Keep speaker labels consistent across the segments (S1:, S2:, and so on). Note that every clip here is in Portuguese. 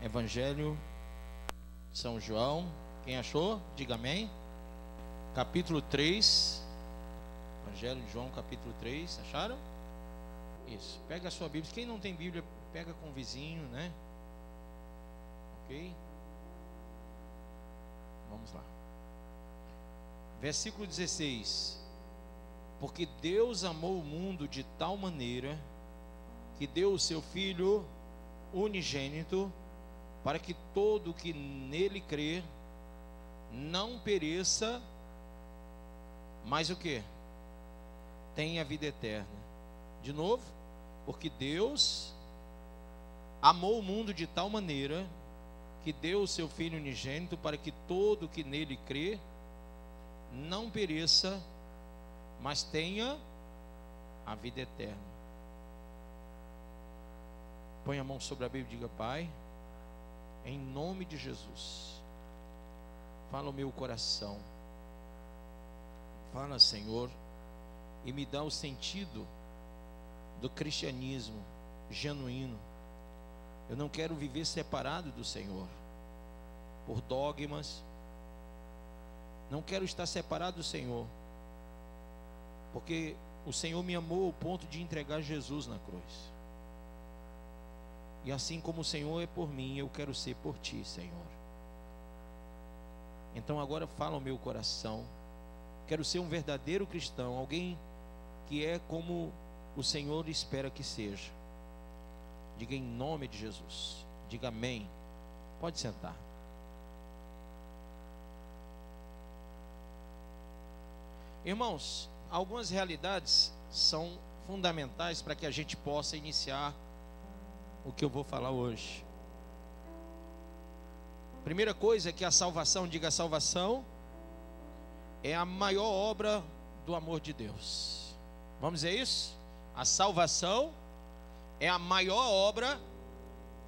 S1: Evangelho de São João. Quem achou? Diga amém. Capítulo 3. Evangelho de João, capítulo 3. Acharam? Isso. Pega a sua Bíblia. Quem não tem Bíblia, pega com o vizinho, né? Ok? Vamos lá. Versículo 16. Porque Deus amou o mundo de tal maneira que deu o seu Filho unigênito, para que todo que nele crer não pereça, mas o que? Tenha vida eterna. De novo, porque Deus amou o mundo de tal maneira que deu o seu Filho unigênito, para que todo que nele crê não pereça, mas tenha a vida eterna. Põe a mão sobre a Bíblia e diga: Pai, em nome de Jesus, fala o meu coração. Fala, Senhor, e me dá o sentido do cristianismo genuíno. Eu não quero viver separado do Senhor por dogmas. Não quero estar separado do Senhor, porque o Senhor me amou ao ponto de entregar Jesus na cruz. E assim como o Senhor é por mim, eu quero ser por ti, Senhor. Então agora fala o meu coração. Quero ser um verdadeiro cristão, alguém que é como o Senhor espera que seja. Diga em nome de Jesus. Diga amém. Pode sentar. Irmãos, algumas realidades são fundamentais para que a gente possa iniciar o que eu vou falar hoje. Primeira coisa é que a salvação, diga: a salvação é a maior obra do amor de Deus. Vamos dizer isso? A salvação é a maior obra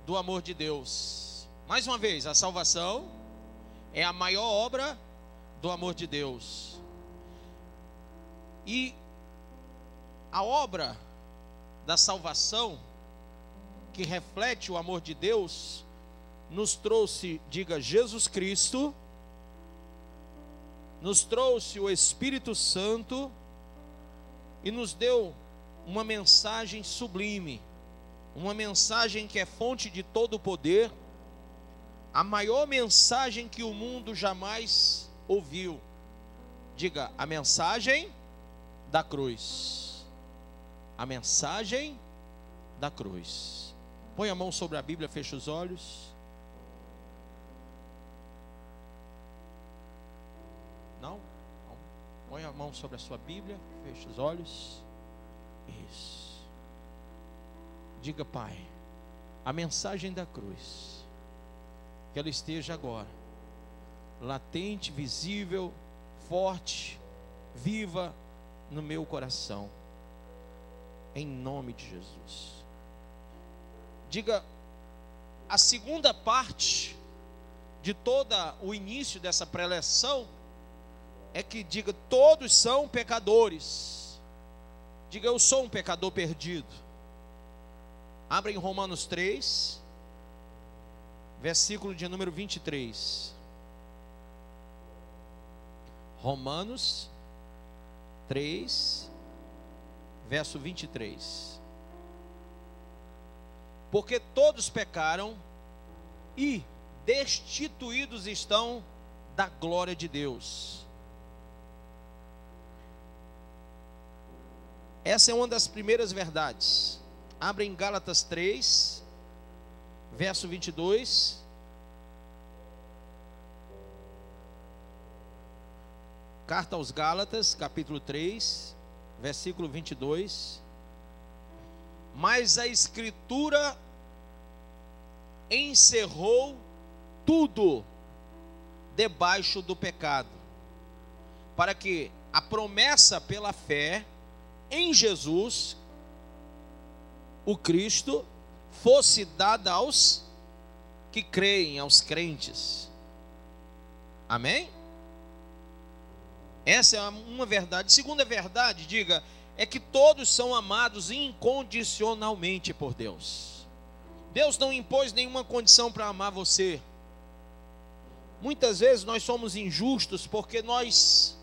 S1: do amor de Deus. Mais uma vez, a salvação é a maior obra do amor de Deus. E a obra da salvação, que reflete o amor de Deus, nos trouxe, diga, Jesus Cristo, nos trouxe o Espírito Santo e nos deu uma mensagem sublime, uma mensagem que é fonte de todo o poder, a maior mensagem que o mundo jamais ouviu. Diga: a mensagem da cruz. A mensagem da cruz. Põe a mão sobre a Bíblia, fecha os olhos. Não? Põe a mão sobre a sua Bíblia, fecha os olhos. Isso. Diga: Pai, a mensagem da cruz, que ela esteja agora latente, visível, forte, viva no meu coração, em nome de Jesus. Diga: a segunda parte de todo o início dessa preleção é que, diga, todos são pecadores. Diga: eu sou um pecador perdido. Abra em Romanos 3, versículo de número 23. Romanos 3, verso 23. Porque todos pecaram e destituídos estão da glória de Deus. Essa é uma das primeiras verdades. Abra em Gálatas 3, verso 22. Carta aos Gálatas, capítulo 3, versículo 22. Mas a Escritura encerrou tudo debaixo do pecado, para que a promessa pela fé em Jesus, o Cristo, fosse dada aos que creem, aos crentes. Amém? Essa é uma verdade. Segunda verdade, diga, é que todos são amados incondicionalmente por Deus. Deus não impôs nenhuma condição para amar você. Muitas vezes nós somos injustos porque nós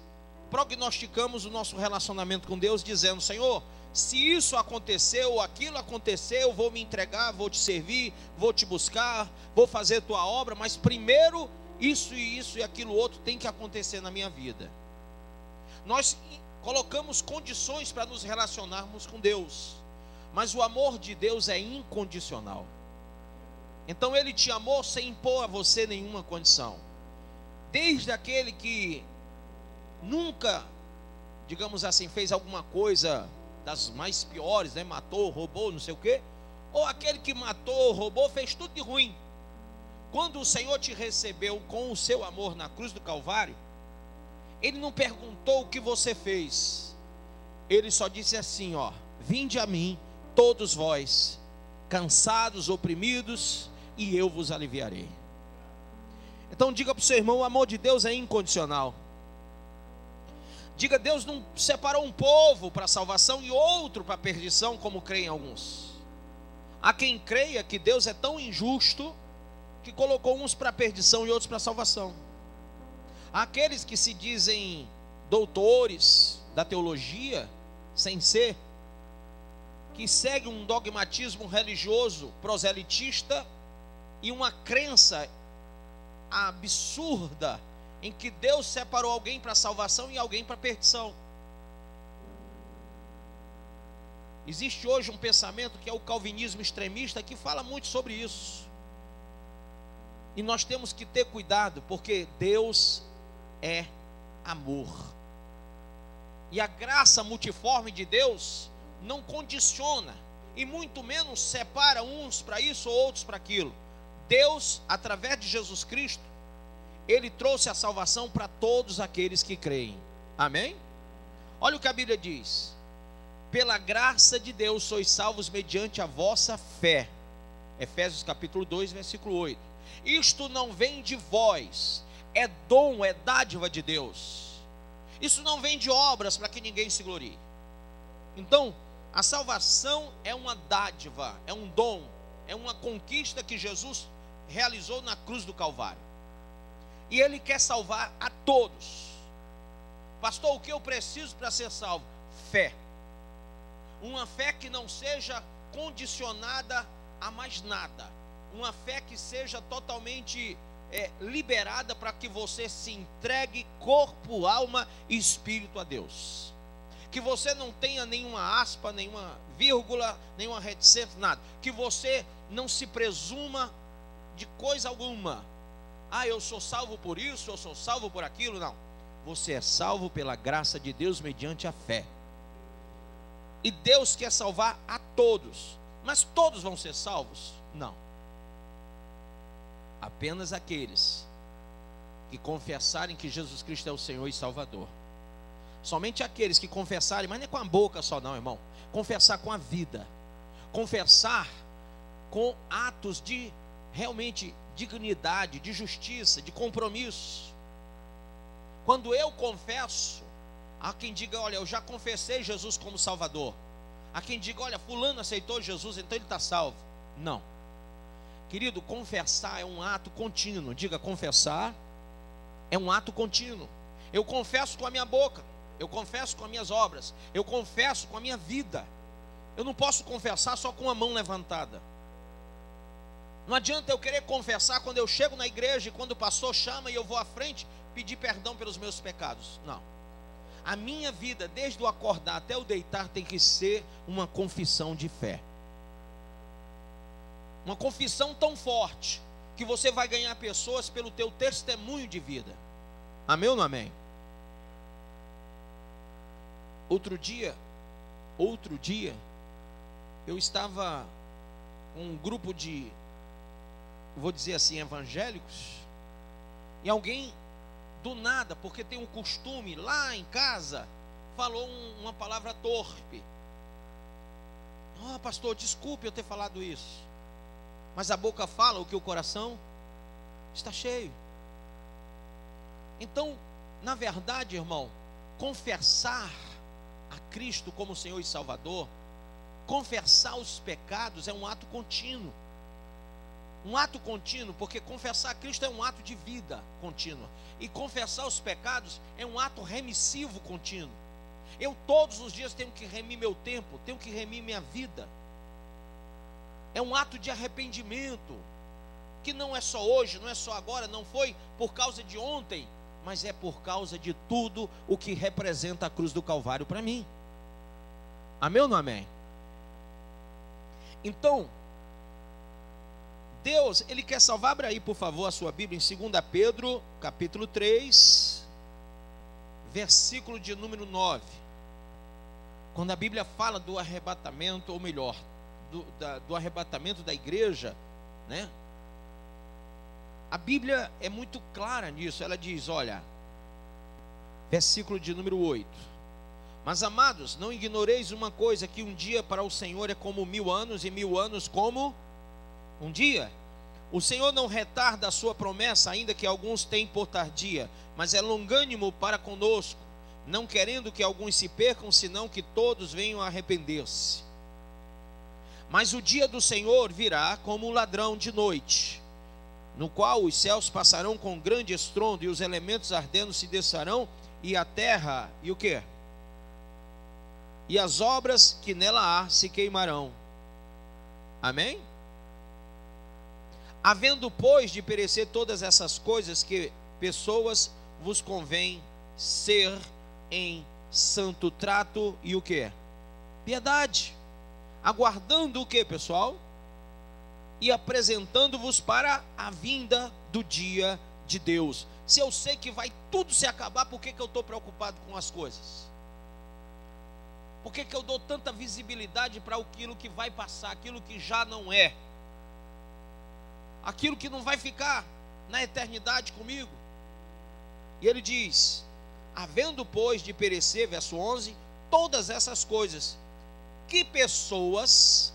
S1: prognosticamos o nosso relacionamento com Deus dizendo: Senhor, se isso aconteceu ou aquilo aconteceu, eu vou me entregar, vou te servir, vou te buscar, vou fazer tua obra, mas primeiro isso e aquilo outro tem que acontecer na minha vida. Nós colocamos condições para nos relacionarmos com Deus, mas o amor de Deus é incondicional. Então Ele te amou sem impor a você nenhuma condição. Desde aquele que nunca, digamos assim, fez alguma coisa das mais piores, né? Matou, roubou, não sei o quê, ou aquele que matou, roubou, fez tudo de ruim. Quando o Senhor te recebeu com o seu amor na cruz do Calvário, Ele não perguntou o que você fez. Ele só disse assim, ó: vinde a mim, todos vós, cansados, oprimidos, e eu vos aliviarei. Então diga para o seu irmão: o amor de Deus é incondicional. Diga: Deus não separou um povo para a salvação e outro para a perdição, como creem alguns. Há quem creia que Deus é tão injusto que colocou uns para a perdição e outros para a salvação. Há aqueles que se dizem doutores da teologia, sem ser, que seguem um dogmatismo religioso proselitista e uma crença absurda em que Deus separou alguém para salvação e alguém para perdição. Existe hoje um pensamento que é o calvinismo extremista, que fala muito sobre isso. E nós temos que ter cuidado, porque Deus é amor. E a graça multiforme de Deus não condiciona, e muito menos separa uns para isso ou outros para aquilo. Deus, através de Jesus Cristo, Ele trouxe a salvação para todos aqueles que creem. Amém? Olha o que a Bíblia diz: pela graça de Deus sois salvos mediante a vossa fé. Efésios capítulo 2, versículo 8. Isto não vem de vós, é dom, é dádiva de Deus. Isso não vem de obras para que ninguém se glorie. Então, a salvação é uma dádiva, é um dom, é uma conquista que Jesus realizou na cruz do Calvário. E Ele quer salvar a todos. Pastor, o que eu preciso para ser salvo? Fé. Uma fé que não seja condicionada a mais nada. Uma fé que seja totalmente liberada para que você se entregue corpo, alma e espírito a Deus. Que você não tenha nenhuma aspa, nenhuma vírgula, nenhuma reticência, nada. Que você não se presuma de coisa alguma. Ah, eu sou salvo por isso, eu sou salvo por aquilo. Não. Você é salvo pela graça de Deus mediante a fé. E Deus quer salvar a todos. Mas todos vão ser salvos? Não. Apenas aqueles que confessarem que Jesus Cristo é o Senhor e Salvador. Somente aqueles que confessarem, mas não é com a boca só não, irmão. Confessar com a vida. Confessar com atos de realmente dignidade, de justiça, de compromisso. Quando eu confesso, há quem diga: olha, eu já confessei Jesus como Salvador. Há quem diga: olha, fulano aceitou Jesus, então ele está salvo. Não. Querido, confessar é um ato contínuo. Diga: confessar é um ato contínuo. Eu confesso com a minha boca, eu confesso com as minhas obras, eu confesso com a minha vida. Eu não posso confessar só com a mão levantada. Não adianta eu querer confessar quando eu chego na igreja e quando o pastor chama e eu vou à frente pedir perdão pelos meus pecados. Não. A minha vida, desde o acordar até o deitar, tem que ser uma confissão de fé. Uma confissão tão forte que você vai ganhar pessoas pelo teu testemunho de vida. Amém ou não amém? Outro dia, eu estava com um grupo de, vou dizer assim, evangélicos, e alguém, do nada, porque tem um costume lá em casa, falou uma palavra torpe. Pastor, desculpe eu ter falado isso. Mas a boca fala o que o coração está cheio. Então, na verdade, irmão, confessar a Cristo como Senhor e Salvador, confessar os pecados é um ato contínuo. Um ato contínuo, porque confessar a Cristo é um ato de vida contínua. E confessar os pecados é um ato remissivo contínuo. Eu todos os dias tenho que remir meu tempo, tenho que remir minha vida. É um ato de arrependimento, que não é só hoje, não é só agora, não foi por causa de ontem, mas é por causa de tudo o que representa a cruz do Calvário para mim. Amém ou não amém? Então, Deus, Ele quer salvar. Abra aí, por favor, a sua Bíblia em 2 Pedro, capítulo 3, versículo de número 9. Quando a Bíblia fala do arrebatamento, ou melhor, do arrebatamento da igreja, né? A Bíblia é muito clara nisso. Ela diz, olha, versículo de número 8: mas amados, não ignoreis uma coisa, que um dia para o Senhor é como 1000 anos, e 1000 anos como um dia. O Senhor não retarda a sua promessa, ainda que alguns tenham por tardia, mas é longânimo para conosco, não querendo que alguns se percam, senão que todos venham a arrepender-se. Mas o dia do Senhor virá como um ladrão de noite, no qual os céus passarão com grande estrondo, e os elementos ardendo se desfarão, e a terra, e o quê? E as obras que nela há se queimarão. Amém? Havendo, pois, de perecer todas essas coisas, que pessoas vos convém ser em santo trato e o quê? Piedade. Aguardando o quê, pessoal? E apresentando-vos para a vinda do dia de Deus. Se eu sei que vai tudo se acabar, por que eu estou preocupado com as coisas? Por que eu dou tanta visibilidade para aquilo que vai passar, aquilo que já não é? Aquilo que não vai ficar na eternidade comigo? E ele diz, havendo, pois, de perecer, verso 11, todas essas coisas, que pessoas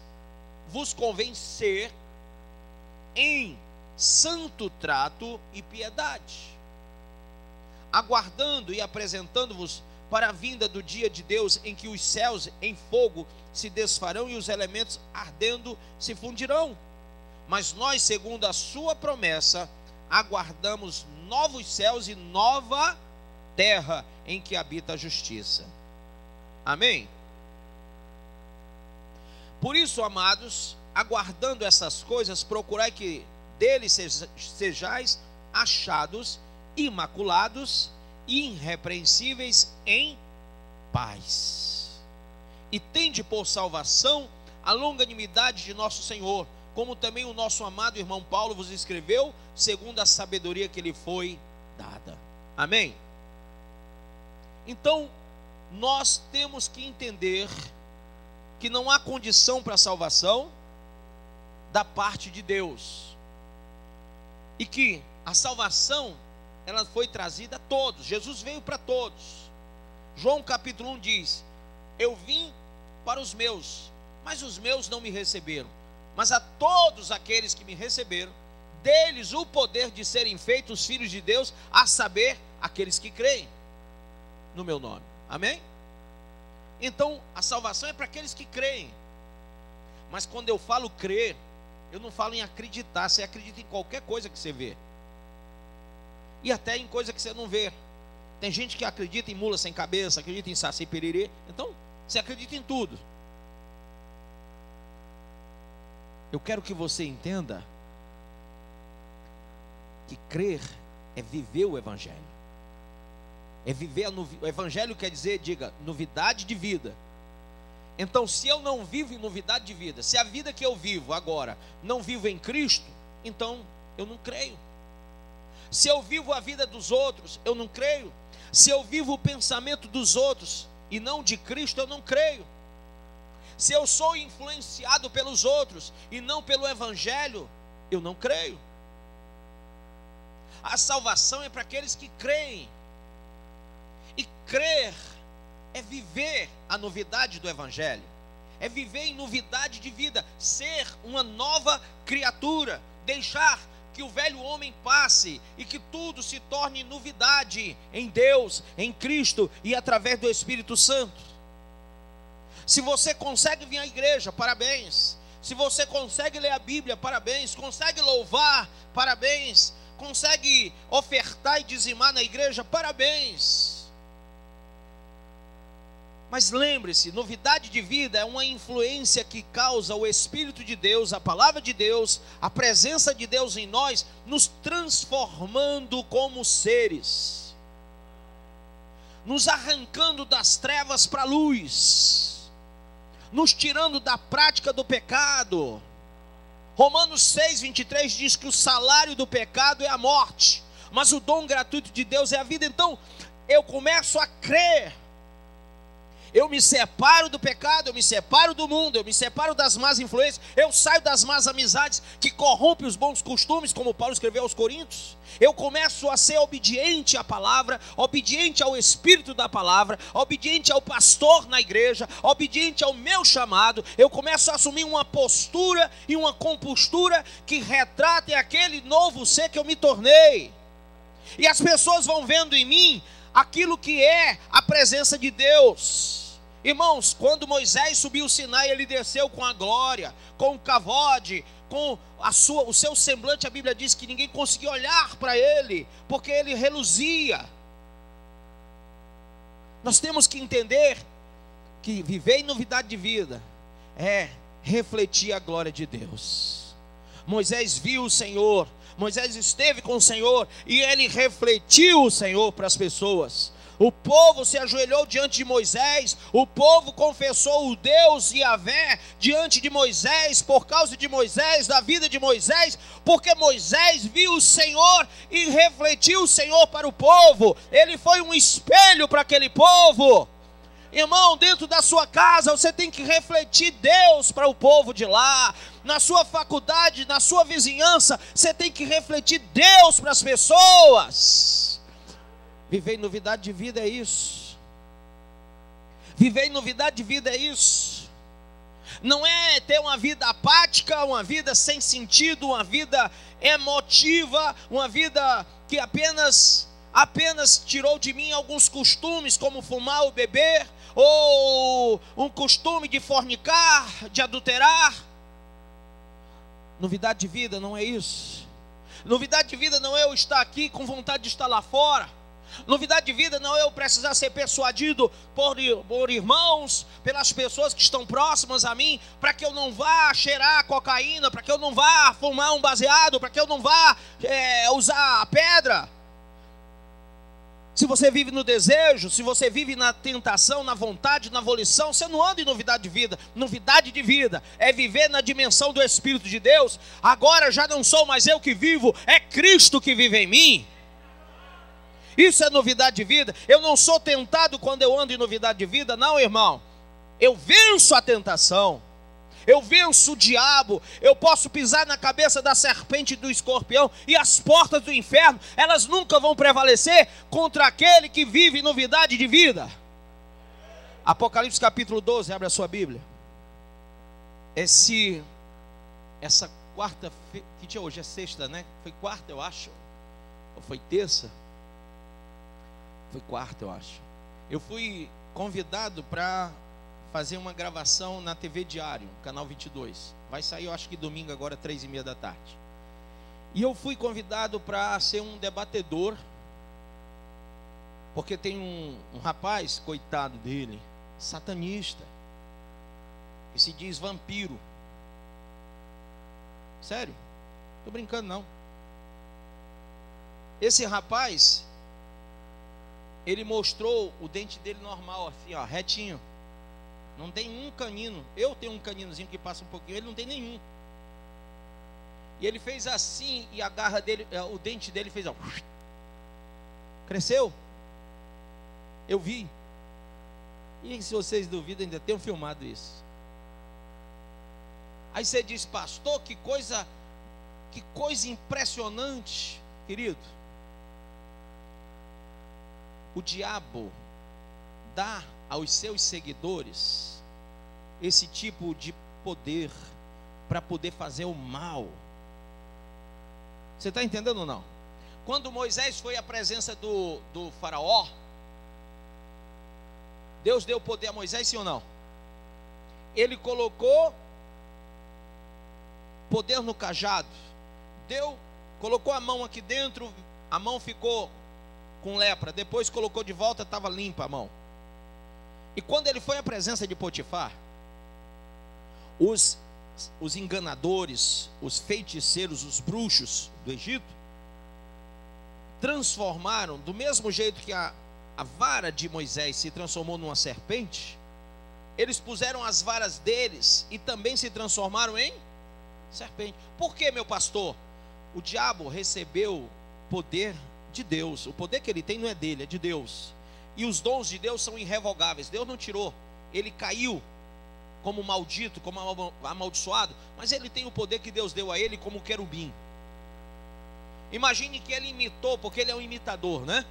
S1: vos convém ser em santo trato e piedade, aguardando e apresentando-vos para a vinda do dia de Deus, em que os céus em fogo se desfarão e os elementos ardendo se fundirão. Mas nós, segundo a sua promessa, aguardamos novos céus e nova terra, em que habita a justiça. Amém? Por isso, amados, aguardando essas coisas, procurai que deles sejais achados imaculados, irrepreensíveis em paz. E tende por salvação a longanimidade de nosso Senhor, como também o nosso amado irmão Paulo vos escreveu, segundo a sabedoria que lhe foi dada. Amém? Então, nós temos que entender que não há condição para a salvação da parte de Deus, e que a salvação, ela foi trazida a todos. Jesus veio para todos. João capítulo 1 diz, eu vim para os meus, mas os meus não me receberam. Mas a todos aqueles que me receberam, deles o poder de serem feitos filhos de Deus, a saber, aqueles que creem no meu nome. Amém? Então, a salvação é para aqueles que creem. Mas quando eu falo crer, eu não falo em acreditar. Você acredita em qualquer coisa que você vê, e até em coisa que você não vê. Tem gente que acredita em mula sem cabeça, acredita em saci pererê. Então, você acredita em tudo. Eu quero que você entenda que crer é viver o Evangelho. É viver o Evangelho, quer dizer, diga, novidade de vida. Então, se eu não vivo em novidade de vida, se a vida que eu vivo agora não vivo em Cristo, então eu não creio. Se eu vivo a vida dos outros, eu não creio. Se eu vivo o pensamento dos outros e não de Cristo, eu não creio. Se eu sou influenciado pelos outros e não pelo Evangelho, eu não creio. A salvação é para aqueles que creem. E crer é viver a novidade do Evangelho, é viver em novidade de vida, ser uma nova criatura, deixar que o velho homem passe e que tudo se torne novidade em Deus, em Cristo e através do Espírito Santo. Se você consegue vir à igreja, parabéns. Se você consegue ler a Bíblia, parabéns. Consegue louvar, parabéns. Consegue ofertar e dizimar na igreja, parabéns. Mas lembre-se, novidade de vida é uma influência que causa o Espírito de Deus, a palavra de Deus, a presença de Deus em nós, nos transformando como seres, nos arrancando das trevas para a luz, nos tirando da prática do pecado. Romanos 6:23 diz que o salário do pecado é a morte, mas o dom gratuito de Deus é a vida. Então eu começo a crer, eu me separo do pecado, eu me separo do mundo, eu me separo das más influências, eu saio das más amizades que corrompem os bons costumes, como Paulo escreveu aos Coríntios. Eu começo a ser obediente à palavra, obediente ao Espírito da palavra, obediente ao pastor na igreja, obediente ao meu chamado. Eu começo a assumir uma postura e uma compostura que retratem aquele novo ser que eu me tornei. E as pessoas vão vendo em mim aquilo que é a presença de Deus. Irmãos, quando Moisés subiu o Sinai, ele desceu com a glória, com o cavode, com o seu semblante. A Bíblia diz que ninguém conseguia olhar para ele, porque ele reluzia. Nós temos que entender que viver em novidade de vida é refletir a glória de Deus. Moisés viu o Senhor, Moisés esteve com o Senhor e ele refletiu o Senhor para as pessoas. O povo se ajoelhou diante de Moisés, o povo confessou o Deus Yahvé diante de Moisés, por causa de Moisés, da vida de Moisés, porque Moisés viu o Senhor e refletiu o Senhor para o povo. Ele foi um espelho para aquele povo. Irmão, dentro da sua casa você tem que refletir Deus para o povo de lá. Na sua faculdade, na sua vizinhança, você tem que refletir Deus para as pessoas. Viver em novidade de vida é isso. Viver em novidade de vida é isso. Não é ter uma vida apática, uma vida sem sentido, uma vida emotiva, uma vida que apenas tirou de mim alguns costumes, como fumar ou beber, ou um costume de fornicar, de adulterar. Novidade de vida não é isso. Novidade de vida não é eu estar aqui com vontade de estar lá fora. Novidade de vida não é eu precisar ser persuadido por irmãos, pelas pessoas que estão próximas a mim, para que eu não vá cheirar cocaína, para que eu não vá fumar um baseado, para que eu não vá usar a pedra. Se você vive no desejo, se você vive na tentação, na vontade, na volição, você não anda em novidade de vida. Novidade de vida é viver na dimensão do Espírito de Deus. Agora já não sou mais eu que vivo, é Cristo que vive em mim. Isso é novidade de vida. Eu não sou tentado quando eu ando em novidade de vida, não, irmão. Eu venço a tentação, eu venço o diabo, eu posso pisar na cabeça da serpente e do escorpião, e as portas do inferno, elas nunca vão prevalecer contra aquele que vive em novidade de vida. Apocalipse capítulo 12, abre a sua Bíblia. Essa quarta-feira, que dia hoje? É sexta, né? Foi quarta, eu acho. Ou foi terça? Foi quarta, eu acho. Eu fui convidado para fazer uma gravação na TV Diário, canal 22. Vai sair, eu acho que domingo agora, 3h30 da tarde. E eu fui convidado para ser um debatedor, porque tem um rapaz, coitado dele, satanista, que se diz vampiro. Sério, tô brincando não. Esse rapaz, ele mostrou o dente dele normal, assim, ó, retinho. Não tem um canino. Eu tenho um caninozinho que passa um pouquinho, ele não tem nenhum. E ele fez assim, e a garra dele, o dente dele fez, ó, cresceu. Eu vi. E se vocês duvidam, ainda tenho filmado isso. Aí você diz, pastor, que coisa impressionante, querido. O diabo dá aos seus seguidores esse tipo de poder para poder fazer o mal. Você está entendendo ou não? Quando Moisés foi à presença do faraó, Deus deu poder a Moisés, sim ou não? Ele colocou poder no cajado. Deu, colocou a mão aqui dentro, a mão ficou com lepra. Depois colocou de volta, estava limpa a mão. E quando ele foi à presença de Potifar, os enganadores, os feiticeiros, os bruxos do Egito, transformaram, do mesmo jeito que a vara de Moisés se transformou numa serpente, eles puseram as varas deles e também se transformaram em serpente. Por que, meu pastor? O diabo recebeu poder de Deus. O poder que ele tem não é dele, é de Deus. E os dons de Deus são irrevogáveis. Deus não tirou. Ele caiu como maldito, como amaldiçoado, mas ele tem o poder que Deus deu a ele como querubim. Imagine que ele imitou, porque ele é um imitador, né?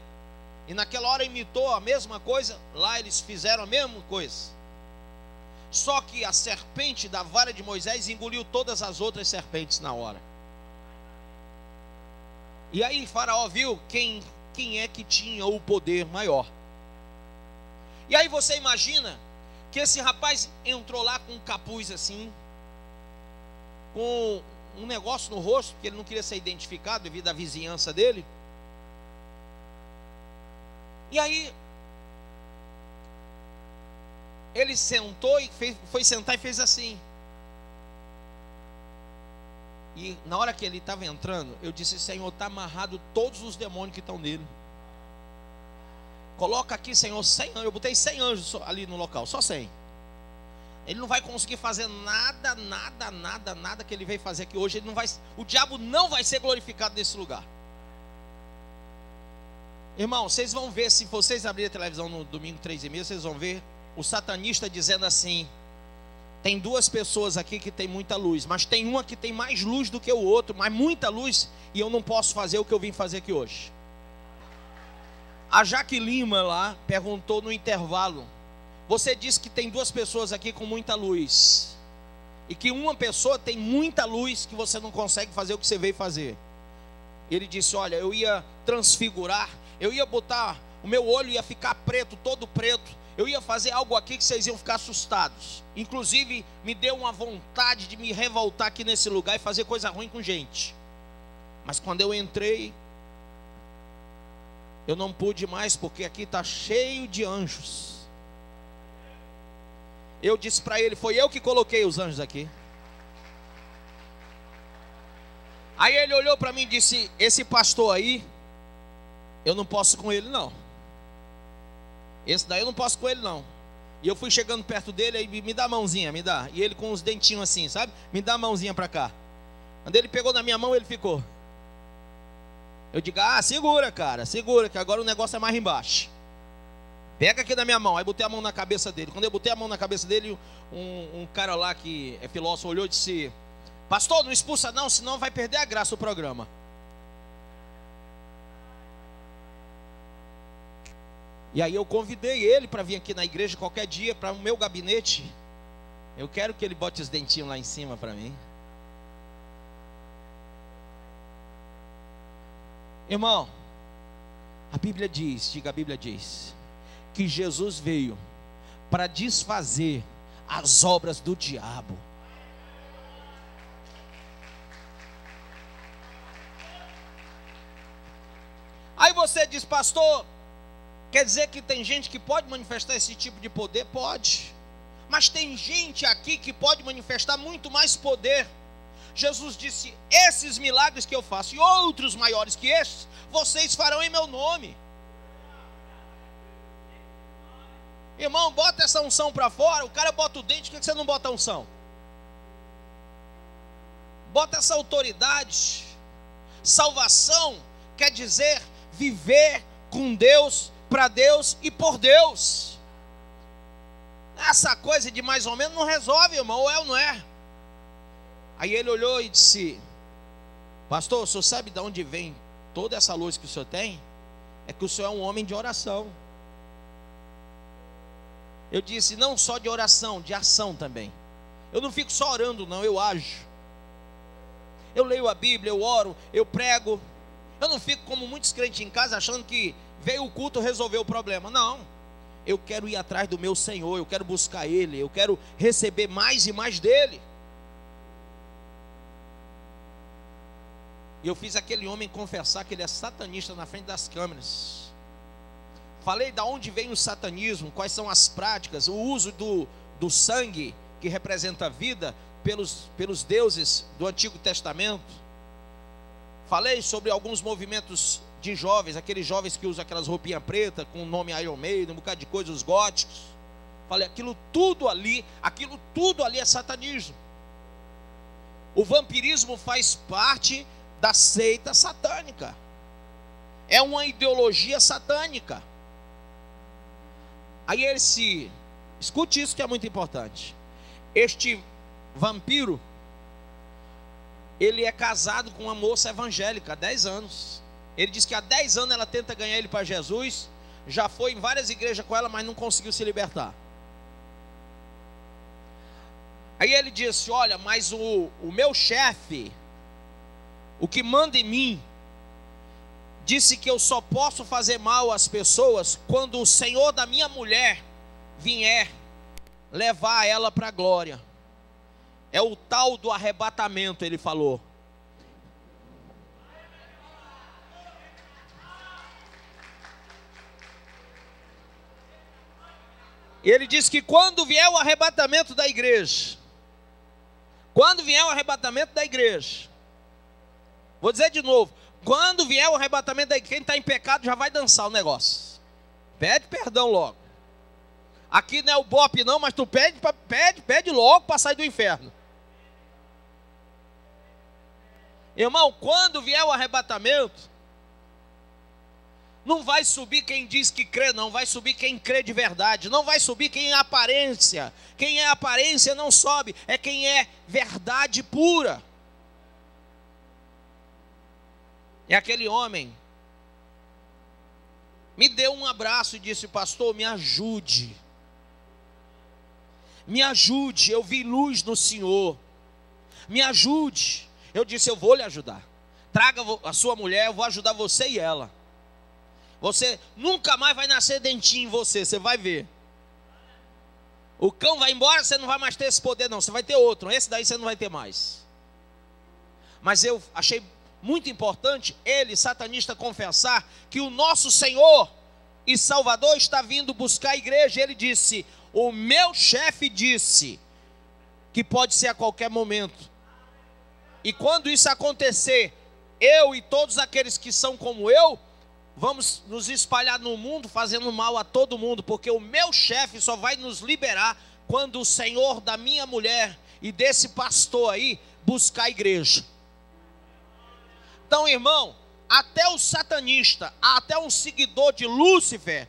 S1: E naquela hora imitou a mesma coisa, lá eles fizeram a mesma coisa. Só que a serpente da vara de Moisés engoliu todas as outras serpentes na hora. E aí Faraó viu quem é que tinha o poder maior. E aí você imagina que esse rapaz entrou lá com um capuz assim, com um negócio no rosto, porque ele não queria ser identificado devido à vizinhança dele. E aí ele sentou e foi sentar e fez assim. E na hora que ele estava entrando, eu disse: Senhor, está amarrado todos os demônios que estão nele. Coloca aqui, Senhor, 100 anjos. Eu botei 100 anjos ali no local, só 100. Ele não vai conseguir fazer nada que ele veio fazer aqui hoje. Ele não vai, o diabo não vai ser glorificado nesse lugar. Irmão, vocês vão ver, se vocês abrirem a televisão no domingo 3h30, vocês vão ver o satanista dizendo assim: tem duas pessoas aqui que tem muita luz, mas tem uma que tem mais luz do que o outro, mas muita luz, e eu não posso fazer o que eu vim fazer aqui hoje. A Jaque Lima lá perguntou no intervalo: você disse que tem duas pessoas aqui com muita luz, e que uma pessoa tem muita luz que você não consegue fazer o que você veio fazer. Ele disse: olha, eu ia transfigurar, eu ia botar, o meu olho ia ficar preto, todo preto, eu ia fazer algo aqui que vocês iam ficar assustados. Inclusive me deu uma vontade de me revoltar aqui nesse lugar e fazer coisa ruim com gente. Mas quando eu entrei, eu não pude mais, porque aqui está cheio de anjos. Eu disse para ele: foi eu que coloquei os anjos aqui. Aí ele olhou para mim e disse: esse pastor aí, eu não posso com ele não. Esse daí eu não posso com ele não. E eu fui chegando perto dele, aí me dá a mãozinha, me dá. E ele com os dentinhos assim, sabe? Me dá a mãozinha para cá. Quando ele pegou na minha mão, ele ficou. Eu digo: ah, segura, cara, segura, que agora o negócio é mais embaixo. Pega aqui na minha mão. Aí botei a mão na cabeça dele. Quando eu botei a mão na cabeça dele, um cara lá que é filósofo olhou e disse: pastor, não expulsa não, senão vai perder a graça do programa. E aí eu convidei ele para vir aqui na igreja qualquer dia, para o meu gabinete. Eu quero que ele bote os dentinhos lá em cima para mim. Irmão, a Bíblia diz, diga, a Bíblia diz, que Jesus veio para desfazer as obras do diabo. Aí você diz: pastor, quer dizer que tem gente que pode manifestar esse tipo de poder? Pode. Mas tem gente aqui que pode manifestar muito mais poder. Jesus disse: esses milagres que eu faço e outros maiores que estes, vocês farão em meu nome. Irmão, bota essa unção para fora. O cara bota o dente, por que você não bota a unção? Bota essa autoridade. Salvação quer dizer viver com Deus, para Deus e por Deus. Essa coisa de mais ou menos não resolve, irmão, ou é ou não é? Aí ele olhou e disse: pastor, o senhor sabe de onde vem toda essa luz que o senhor tem? É que o senhor é um homem de oração. Eu disse: não só de oração, de ação também. Eu não fico só orando não, eu ajo. Eu leio a Bíblia, eu oro, eu prego. Eu não fico como muitos crentes em casa achando que veio o culto resolver o problema. Não, eu quero ir atrás do meu Senhor, eu quero buscar Ele, eu quero receber mais e mais dEle. E eu fiz aquele homem confessar que ele é satanista na frente das câmeras. Falei de onde vem o satanismo, quais são as práticas, o uso do sangue, que representa a vida, pelos deuses do Antigo Testamento. Falei sobre alguns movimentos de jovens, aqueles jovens que usam aquelas roupinhas pretas, com o nome Iron Maiden, um bocado de coisa, os góticos. Falei, aquilo tudo ali é satanismo. O vampirismo faz parte da seita satânica. É uma ideologia satânica. Aí escute isso que é muito importante. Este vampiro, ele é casado com uma moça evangélica há 10 anos. Ele diz que há 10 anos ela tenta ganhar ele para Jesus. Já foi em várias igrejas com ela, mas não conseguiu se libertar. Aí ele disse, olha, mas o meu chefe, o que manda em mim, disse que eu só posso fazer mal às pessoas quando o Senhor da minha mulher vier levar ela para a glória. É o tal do arrebatamento, ele falou. Ele disse que quando vier o arrebatamento da igreja, vou dizer de novo, quando vier o arrebatamento da igreja, quem está em pecado já vai dançar o negócio. Pede perdão logo. Aqui não é o bope não, mas tu pede logo para sair do inferno. Irmão, quando vier o arrebatamento, não vai subir quem diz que crê, não. Vai subir quem crê de verdade. Não vai subir quem é aparência. Quem é aparência não sobe. É quem é verdade pura. E aquele homem me deu um abraço e disse, pastor, me ajude. Me ajude, eu vi luz no Senhor. Me ajude. Eu disse, eu vou lhe ajudar. Traga a sua mulher, eu vou ajudar você e ela. Você nunca mais vai nascer dentinho em você, você vai ver. O cão vai embora, você não vai mais ter esse poder não, você vai ter outro. Esse daí você não vai ter mais. Mas eu achei muito importante ele, satanista, confessar que o nosso Senhor e Salvador está vindo buscar a igreja. Ele disse, o meu chefe disse que pode ser a qualquer momento. E quando isso acontecer, eu e todos aqueles que são como eu, vamos nos espalhar no mundo fazendo mal a todo mundo, porque o meu chefe só vai nos liberar quando o Senhor da minha mulher e desse pastor aí buscar a igreja. Então, irmão, até o satanista, até um seguidor de Lúcifer,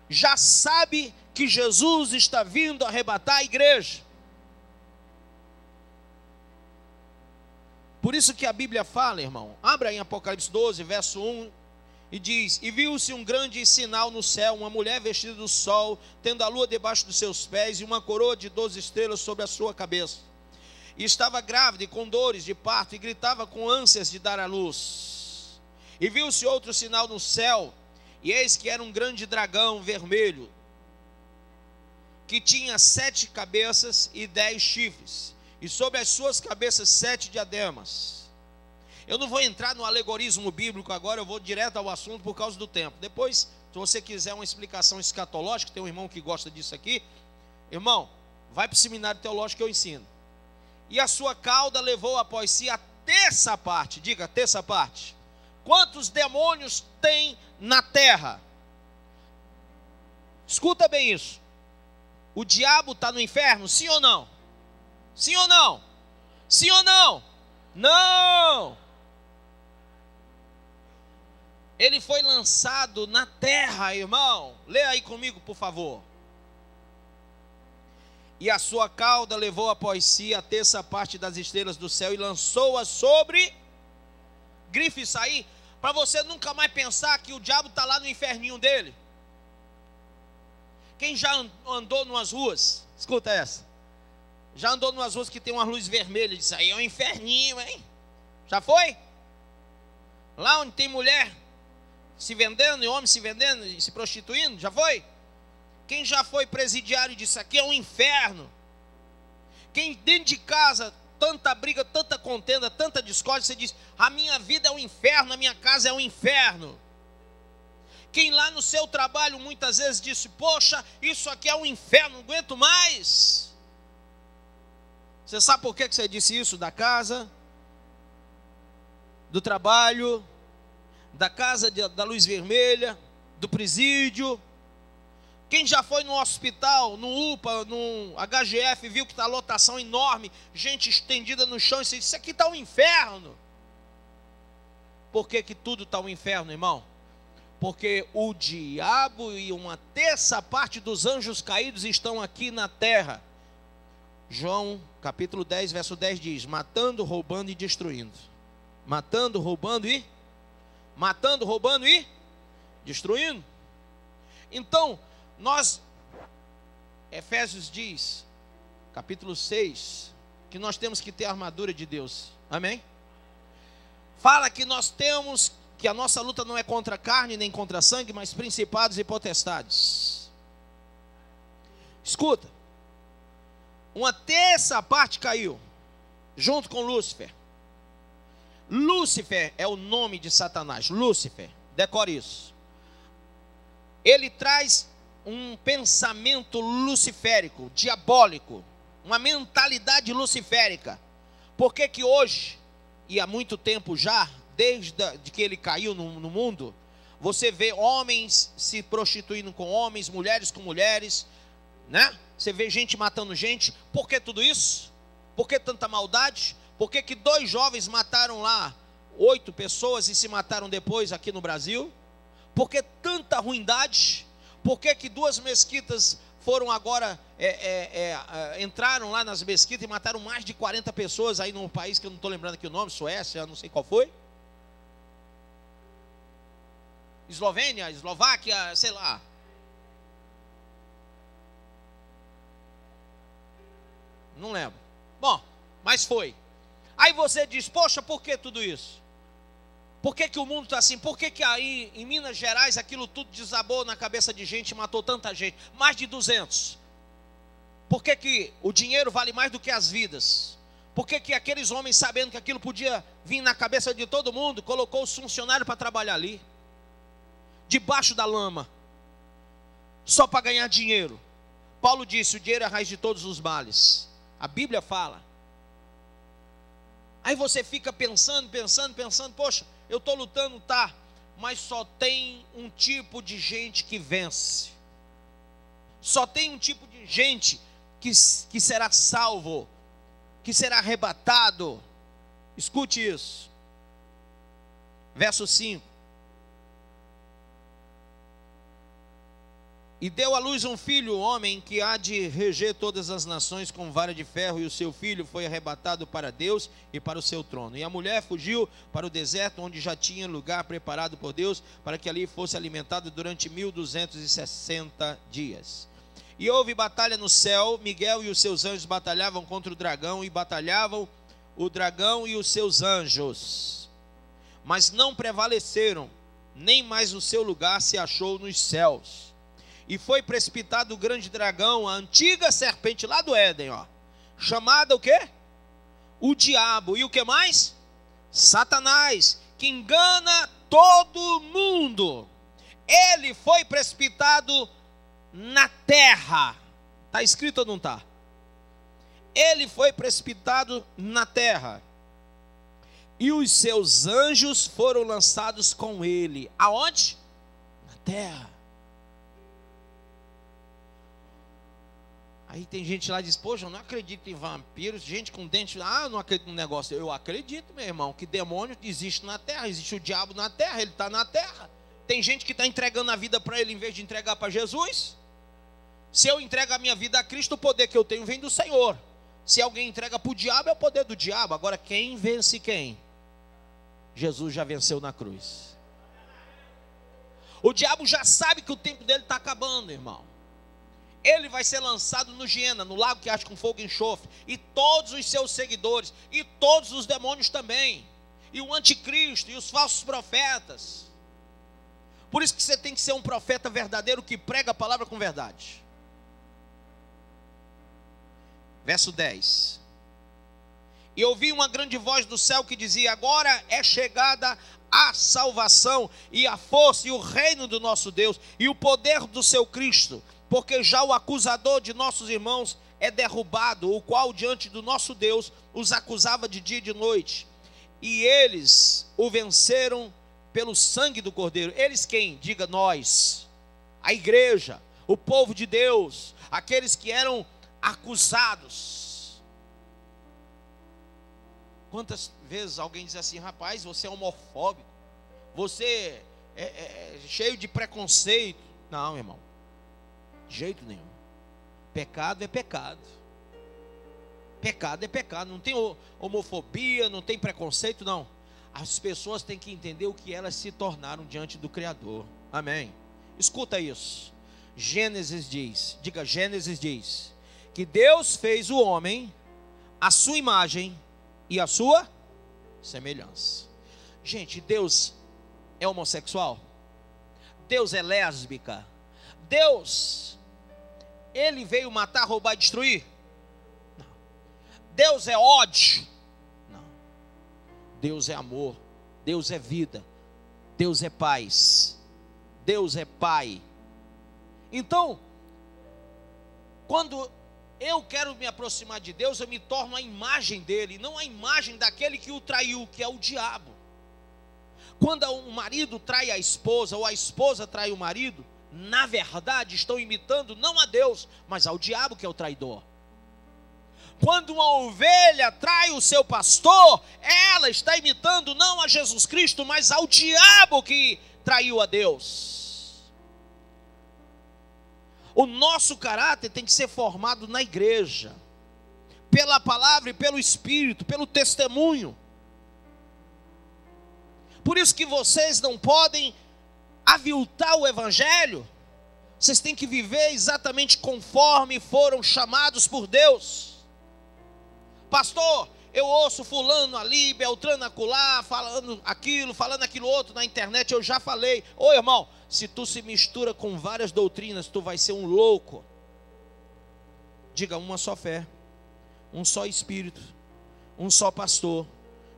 S1: já sabe que Jesus está vindo arrebatar a igreja. Por isso que a Bíblia fala, irmão, abra em Apocalipse 12, verso 1, e diz, e viu-se um grande sinal no céu, uma mulher vestida do sol, tendo a lua debaixo dos seus pés, e uma coroa de 12 estrelas sobre a sua cabeça. E estava grávida e com dores de parto, e gritava com ânsias de dar à luz. E viu-se outro sinal no céu, e eis que era um grande dragão vermelho, que tinha 7 cabeças e 10 chifres, e sobre as suas cabeças 7 diademas. Eu não vou entrar no alegorismo bíblico agora, eu vou direto ao assunto por causa do tempo. Depois, se você quiser uma explicação escatológica, tem um irmão que gosta disso aqui. Irmão, vai para o seminário teológico que eu ensino. E a sua cauda levou após si a terça parte. Diga, a terça parte. Quantos demônios tem na terra? Escuta bem isso. O diabo está no inferno, sim ou não? Sim ou não? Sim ou não? Não! Ele foi lançado na terra, irmão. Lê aí comigo, por favor. E a sua cauda levou após si a terça parte das estrelas do céu e lançou-as sobre... Grife isso aí, para você nunca mais pensar que o diabo está lá no inferninho dele. Quem já andou numas ruas, escuta essa. Já andou numas ruas que tem uma luz vermelha, diz aí é um inferninho, hein? Já foi? Lá onde tem mulher se vendendo, e homem se vendendo e se prostituindo, já foi? Quem já foi presidiário disso aqui é um inferno. Quem dentro de casa, tanta briga, tanta contenda, tanta discórdia, você diz: a minha vida é um inferno, a minha casa é um inferno. Quem lá no seu trabalho muitas vezes disse: poxa, isso aqui é um inferno, não aguento mais. Você sabe por que você disse isso? Da casa, do trabalho, da casa da luz vermelha, do presídio. Quem já foi no hospital, no UPA, no HGF, viu que está a lotação enorme, gente estendida no chão, e disse: isso aqui está um inferno. Por que tudo está um inferno, irmão? Porque o diabo e uma terça parte dos anjos caídos estão aqui na terra. João capítulo 10, verso 10 diz: matando, roubando e destruindo. Matando, roubando e destruindo. Então, Efésios diz, capítulo 6, que nós temos que ter a armadura de Deus. Amém? Fala que que a nossa luta não é contra a carne nem contra a sangue, mas principados e potestades. Escuta, uma terça parte caiu, junto com Lúcifer. Lúcifer é o nome de Satanás. Lúcifer, decore isso. Ele traz um pensamento luciférico, diabólico, uma mentalidade luciférica. Por que hoje, e há muito tempo já, desde que ele caiu no mundo, você vê homens se prostituindo com homens, mulheres com mulheres, né? Você vê gente matando gente. Por que tudo isso? Por que tanta maldade? Por que 2 jovens mataram lá 8 pessoas e se mataram depois aqui no Brasil? Por que tanta ruindade? Por que 2 mesquitas foram agora, entraram lá nas mesquitas e mataram mais de 40 pessoas aí num país que eu não estou lembrando aqui o nome, Suécia, não sei qual foi? Eslovênia, Eslováquia, sei lá. Não lembro. Bom, mas foi. Aí você diz: poxa, por que tudo isso? Por que o mundo está assim? Por que aí em Minas Gerais aquilo tudo desabou na cabeça de gente e matou tanta gente? Mais de 200. Por que o dinheiro vale mais do que as vidas? Por que aqueles homens, sabendo que aquilo podia vir na cabeça de todo mundo, colocou os funcionários para trabalhar ali, debaixo da lama, só para ganhar dinheiro? Paulo disse: o dinheiro é a raiz de todos os males. A Bíblia fala. Aí você fica pensando, poxa, eu estou lutando, tá, mas só tem um tipo de gente que vence. Só tem um tipo de gente que será salvo, que será arrebatado. Escute isso. Verso 5. E deu à luz um filho, homem, que há de reger todas as nações com vara de ferro, e o seu filho foi arrebatado para Deus e para o seu trono. E a mulher fugiu para o deserto, onde já tinha lugar preparado por Deus, para que ali fosse alimentada durante 1260 dias. E houve batalha no céu, Miguel e os seus anjos batalhavam contra o dragão, e batalhavam o dragão e os seus anjos. Mas não prevaleceram, nem mais o seu lugar se achou nos céus. E foi precipitado o grande dragão, a antiga serpente lá do Éden, chamada o quê? O diabo. E o que mais? Satanás, que engana todo mundo. Ele foi precipitado na terra. Está escrito ou não está? Ele foi precipitado na terra. E os seus anjos foram lançados com ele. Aonde? Na terra. Aí tem gente lá que diz: poxa, eu não acredito em vampiros, gente com dente, eu não acredito no negócio. Eu acredito, meu irmão, que demônio existe na terra, existe o diabo na terra, ele está na terra. Tem gente que está entregando a vida para ele em vez de entregar para Jesus. Se eu entrego a minha vida a Cristo, o poder que eu tenho vem do Senhor. Se alguém entrega para o diabo, é o poder do diabo. Agora quem vence quem? Jesus já venceu na cruz. O diabo já sabe que o tempo dele está acabando, irmão. Ele vai ser lançado no Giena, no lago que arde com fogo e enxofre, e todos os seus seguidores, e todos os demônios também, e o anticristo, e os falsos profetas. Por isso que você tem que ser um profeta verdadeiro, que prega a palavra com verdade. Verso 10.
S2: E ouvi uma grande voz do céu que dizia: agora é chegada a salvação e a força e o reino do nosso Deus e o poder do seu Cristo, porque já o acusador de nossos irmãos é derrubado, o qual diante do nosso Deus os acusava de dia e de noite. E eles o venceram pelo sangue do Cordeiro. Eles quem? Diga nós, a igreja, o povo de Deus, aqueles que eram acusados. Quantas vezes alguém diz assim: rapaz, você é homofóbico, você é cheio de preconceito. Não, irmão, de jeito nenhum. Pecado é pecado. Pecado é pecado. Não tem homofobia, não tem preconceito, não. As pessoas têm que entender o que elas se tornaram diante do Criador. Amém. Escuta isso. Gênesis diz, diga, Gênesis diz, que Deus fez o homem à sua imagem e à sua semelhança. Gente, Deus é homossexual? Deus é lésbica? Deus, Ele veio matar, roubar e destruir? Não. Deus é ódio? Não. Deus é amor, Deus é vida, Deus é paz, Deus é Pai. Então, quando eu quero me aproximar de Deus, eu me torno a imagem dele, não a imagem daquele que o traiu, que é o diabo. Quando um marido trai a esposa, ou a esposa trai o marido, na verdade estão imitando não a Deus, mas ao diabo, que é o traidor. Quando uma ovelha trai o seu pastor, ela está imitando não a Jesus Cristo, mas ao diabo que traiu a Deus. O nosso caráter tem que ser formado na igreja, pela palavra e pelo Espírito, pelo testemunho. Por isso que vocês não podem aviltar o Evangelho. Vocês têm que viver exatamente conforme foram chamados por Deus. Pastor, eu ouço fulano ali, Beltrano acolá, falando aquilo outro na internet. Eu já falei. Ô irmão, se tu se mistura com várias doutrinas, tu vai ser um louco. Diga, uma só fé, um só Espírito, um só pastor,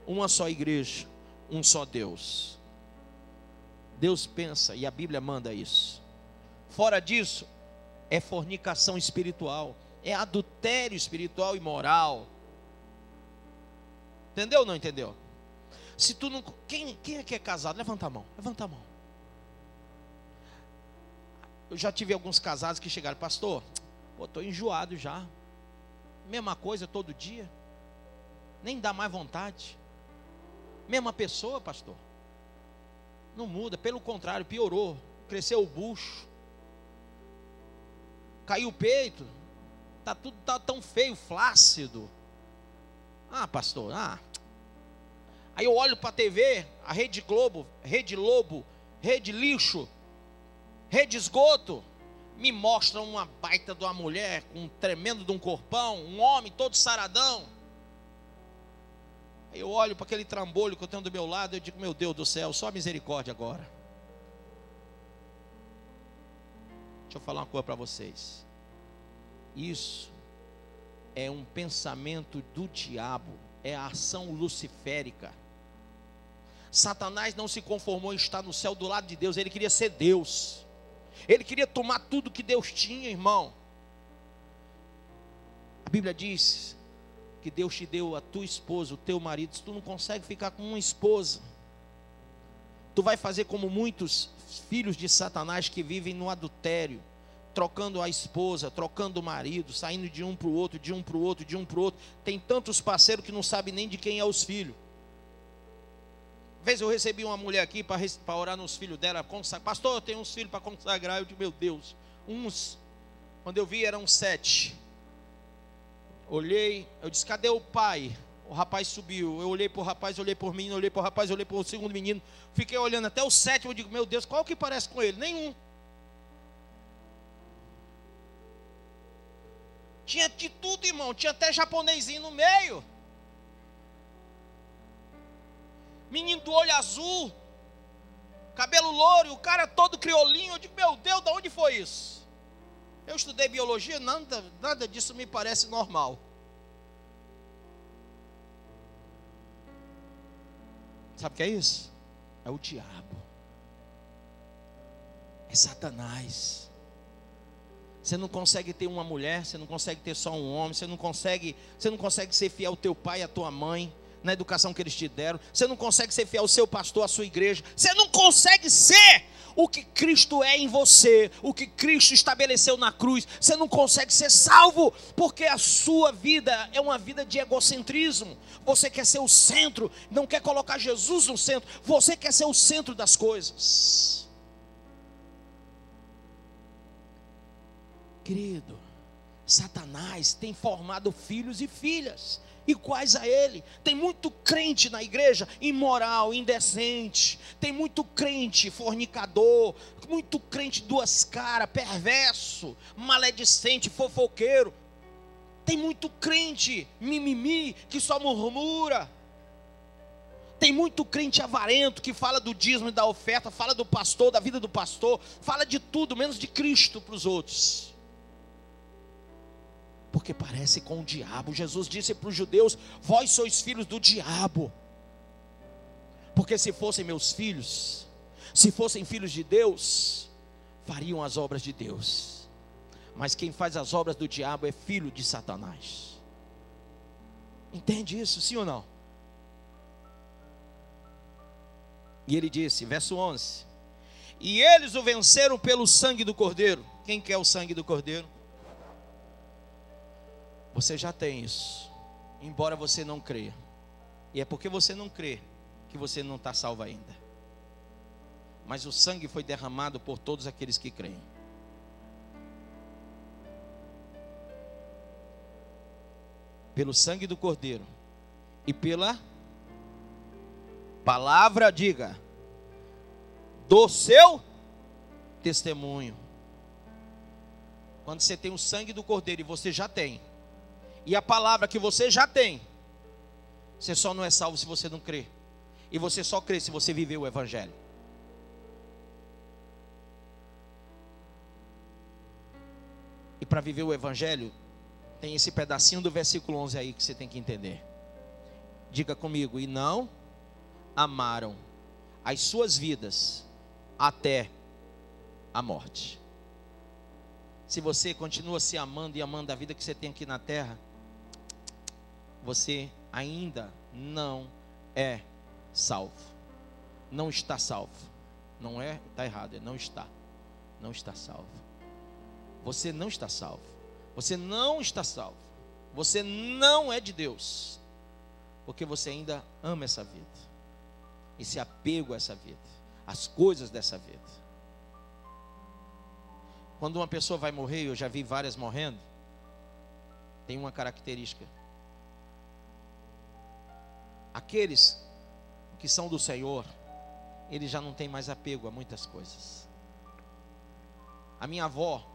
S2: uma só igreja, um só Deus. Deus pensa e a Bíblia manda isso. Fora disso, é fornicação espiritual, é adultério espiritual e moral. Entendeu ou não entendeu? Se tu não... Quem é que é casado? Levanta a mão, levanta a mão. Eu já tive alguns casados que chegaram: pastor, estou enjoado já. Mesma coisa todo dia. Nem dá mais vontade. Mesma pessoa, pastor. Não muda, pelo contrário, piorou. Cresceu o bucho. Caiu o peito. Tudo tá tão feio, flácido. Ah, pastor, Aí eu olho para a TV, a Rede Globo, Rede Lobo, Rede Lixo, Rede Esgoto, me mostra uma baita de uma mulher, com um tremendo de um corpão, um homem todo saradão. Aí eu olho para aquele trambolho que eu tenho do meu lado, eu digo: meu Deus do céu, só misericórdia agora. Deixa eu falar uma coisa para vocês. Isso é um pensamento do diabo, é a ação luciférica. Satanás não se conformou em estar no céu do lado de Deus, ele queria ser Deus. Ele queria tomar tudo que Deus tinha, irmão. A Bíblia diz que Deus te deu a tua esposa, o teu marido. Se tu não consegue ficar com uma esposa, tu vai fazer como muitos filhos de Satanás que vivem no adultério, trocando a esposa, trocando o marido, saindo de um para o outro, de um para o outro, de um para o outro. Tem tantos parceiros que não sabem nem de quem é os filhos. Uma vez eu recebi uma mulher aqui para orar nos filhos dela. Pastor, eu tenho uns filhos para consagrar. Eu digo: meu Deus, quando eu vi eram 7. Olhei, eu disse: cadê o pai? O rapaz subiu. Eu olhei para o rapaz, olhei por mim, olhei para o rapaz, olhei para o segundo menino. Fiquei olhando até o 7. Eu digo: meu Deus, qual que parece com ele? Nenhum. Tinha de tudo, irmão. Tinha até japonesinho no meio. Menino do olho azul, cabelo louro, e o cara todo criolinho. Eu digo: meu Deus, de onde foi isso? Eu estudei biologia, nada disso me parece normal. Sabe o que é isso? É o diabo. É Satanás. Você não consegue ter uma mulher, você não consegue ter só um homem, você não consegue ser fiel ao teu pai e à tua mãe, na educação que eles te deram, você não consegue ser fiel ao seu pastor, à sua igreja, você não consegue ser o que Cristo é em você, o que Cristo estabeleceu na cruz, você não consegue ser salvo, porque a sua vida é uma vida de egocentrismo, você quer ser o centro, não quer colocar Jesus no centro, você quer ser o centro das coisas. Querido, Satanás tem formado filhos e filhas iguais a ele. Tem muito crente na igreja imoral, indecente. Tem muito crente fornicador, muito crente duas caras, perverso, maledicente, fofoqueiro. Tem muito crente mimimi que só murmura. Tem muito crente avarento que fala do dízimo e da oferta, fala do pastor, da vida do pastor, fala de tudo menos de Cristo para os outros. Porque parece com o diabo. Jesus disse para os judeus: vós sois filhos do diabo. Porque se fossem meus filhos, se fossem filhos de Deus, fariam as obras de Deus. Mas quem faz as obras do diabo é filho de Satanás. Entende isso, sim ou não? E ele disse, verso 11: e eles o venceram pelo sangue do Cordeiro. Quem quer o sangue do Cordeiro? Você já tem isso, embora você não creia. E é porque você não crê que você não está salvo ainda. Mas o sangue foi derramado por todos aqueles que creem. Pelo sangue do Cordeiro e pela palavra, diga, do seu testemunho. Quando você tem o sangue do Cordeiro, e você já tem, e a palavra que você já tem, você só não é salvo se você não crê. E você só crê se você viver o Evangelho. E para viver o Evangelho, tem esse pedacinho do versículo 11 aí que você tem que entender. Diga comigo: e não amaram as suas vidas até a morte. Se você continua se amando e amando a vida que você tem aqui na terra, você ainda não é salvo. Não está salvo. Não é, está errado, é não está. Não está salvo. Você não está salvo. Você não está salvo. Você não é de Deus. Porque você ainda ama essa vida. Esse apego a essa vida. As coisas dessa vida. Quando uma pessoa vai morrer, eu já vi várias morrendo, tem uma característica. Aqueles que são do Senhor, eles já não têm mais apego a muitas coisas. A minha avó,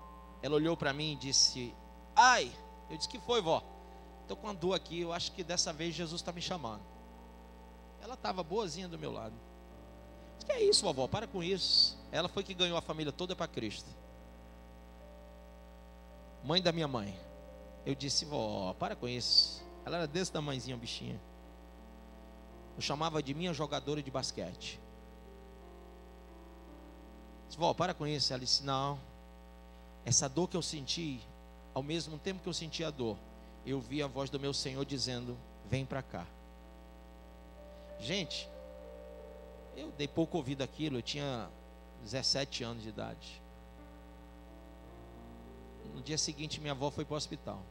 S2: ela olhou para mim e disse: ai, eu disse: que foi, vó? Estou com uma dor aqui, eu acho que dessa vez Jesus está me chamando. Ela estava boazinha do meu lado. Disse: que é isso, vovó, para com isso. Ela foi que ganhou a família toda para Cristo. Mãe da minha mãe. Eu disse: vó, para com isso. Ela era desse tamanhozinho, bichinha. Eu chamava de minha jogadora de basquete. Disse: vó, para com isso. Ela disse: não. Essa dor que eu senti, ao mesmo tempo que eu senti a dor, eu vi a voz do meu Senhor dizendo: vem para cá. Gente, eu dei pouco ouvido aquilo. Eu tinha 17 anos de idade. No dia seguinte, minha avó foi para o hospital.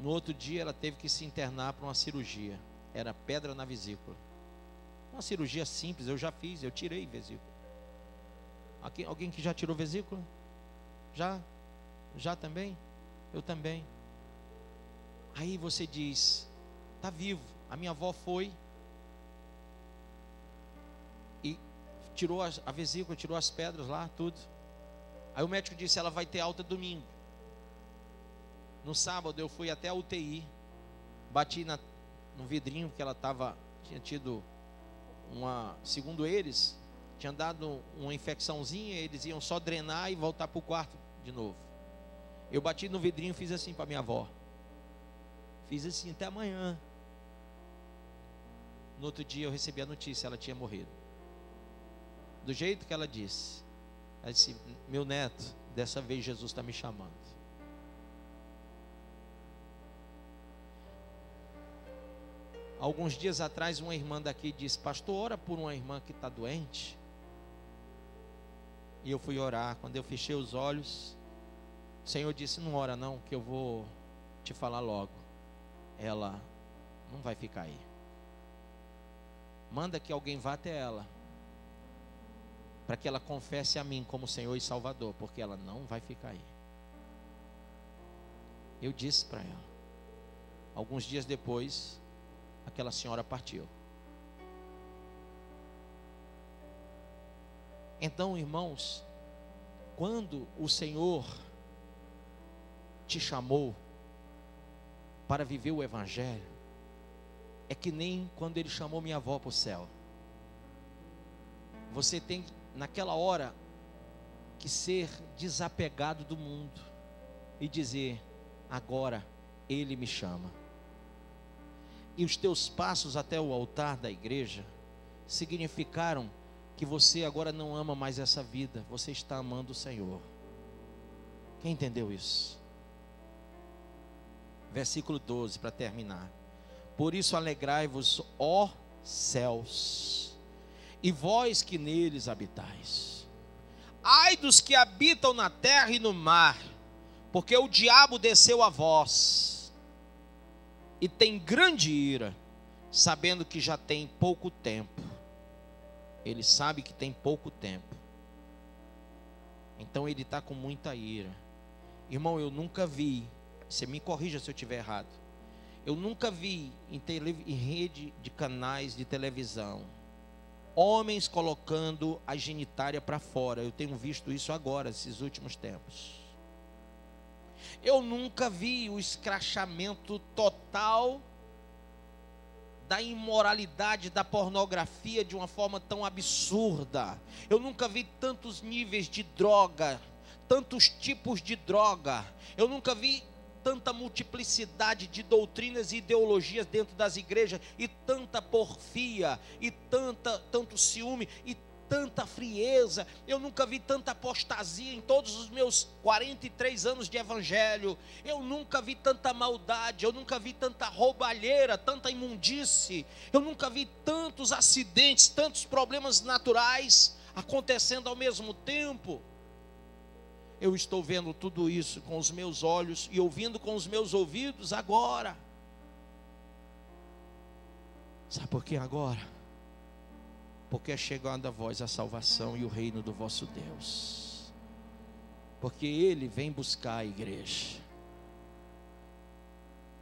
S2: No outro dia, ela teve que se internar para uma cirurgia. Era pedra na vesícula. Uma cirurgia simples, eu já fiz, eu tirei vesícula. Alguém que já tirou vesícula? Já também? Eu também. Aí você diz: está vivo. A minha avó foi e tirou a vesícula, tirou as pedras lá, tudo. Aí o médico disse: ela vai ter alta domingo. No sábado eu fui até a UTI, bati no vidrinho que ela tinha tido segundo eles, tinha dado uma infecçãozinha, eles iam só drenar e voltar para o quarto de novo. Eu bati no vidrinho e fiz assim para minha avó. Fiz assim: até amanhã.
S1: No outro dia eu recebi a notícia, ela tinha morrido. Do jeito que ela disse. Ela disse: meu neto, dessa vez Jesus está me chamando. Alguns dias atrás, uma irmã daqui disse: pastor, ora por uma irmã que está doente. E eu fui orar. Quando eu fechei os olhos, o Senhor disse: não ora não, que eu vou te falar logo. Ela não vai ficar aí. Manda que alguém vá até ela, para que ela confesse a mim como Senhor e Salvador, porque ela não vai ficar aí. Eu disse para ela. Alguns dias depois, aquela senhora partiu. Então, irmãos, quando o Senhor te chamou para viver o Evangelho, é que nem quando Ele chamou minha avó para o céu. Você tem, naquela hora, que ser desapegado do mundo e dizer: agora Ele me chama. E os teus passos até o altar da igreja significaram que você agora não ama mais essa vida, você está amando o Senhor. Quem entendeu isso? Versículo 12, para terminar. Por isso alegrai-vos, ó céus, e vós que neles habitais. Ai dos que habitam na terra e no mar, porque o diabo desceu a vós, e tem grande ira, sabendo que já tem pouco tempo. Ele sabe que tem pouco tempo, então ele está com muita ira. Irmão, eu nunca vi, você me corrija se eu estiver errado, eu nunca vi em rede de canais de televisão homens colocando a genitália para fora. Eu tenho visto isso agora, esses últimos tempos. Eu nunca vi o escrachamento total da imoralidade, da pornografia de uma forma tão absurda. Eu nunca vi tantos níveis de droga, tantos tipos de droga. Eu nunca vi tanta multiplicidade de doutrinas e ideologias dentro das igrejas, e tanta porfia, e tanto ciúme, e tanta frieza. Eu nunca vi tanta apostasia em todos os meus 43 anos de evangelho. Eu nunca vi tanta maldade, eu nunca vi tanta roubalheira, tanta imundície. Eu nunca vi tantos acidentes, tantos problemas naturais acontecendo ao mesmo tempo. Eu estou vendo tudo isso com os meus olhos e ouvindo com os meus ouvidos agora. Sabe por que agora? Porque é chegada a vós a salvação e o reino do vosso Deus. Porque Ele vem buscar a igreja.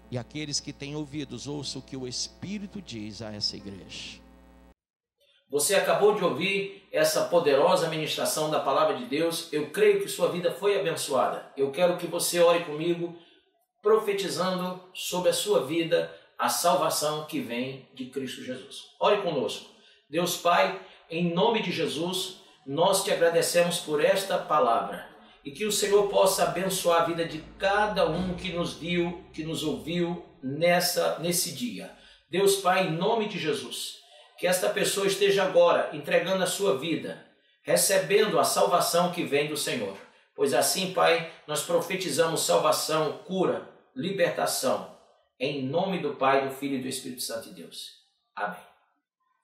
S1: E aqueles que têm ouvidos, ouçam o que o Espírito diz a essa igreja.
S3: Você acabou de ouvir essa poderosa ministração da palavra de Deus. Eu creio que sua vida foi abençoada. Eu quero que você ore comigo, profetizando sobre a sua vida a salvação que vem de Cristo Jesus. Ore conosco. Deus Pai, em nome de Jesus, nós te agradecemos por esta palavra. E que o Senhor possa abençoar a vida de cada um que nos viu, que nos ouviu nesse dia. Deus Pai, em nome de Jesus, que esta pessoa esteja agora entregando a sua vida, recebendo a salvação que vem do Senhor. Pois assim, Pai, nós profetizamos salvação, cura, libertação, em nome do Pai, do Filho e do Espírito Santo de Deus. Amém.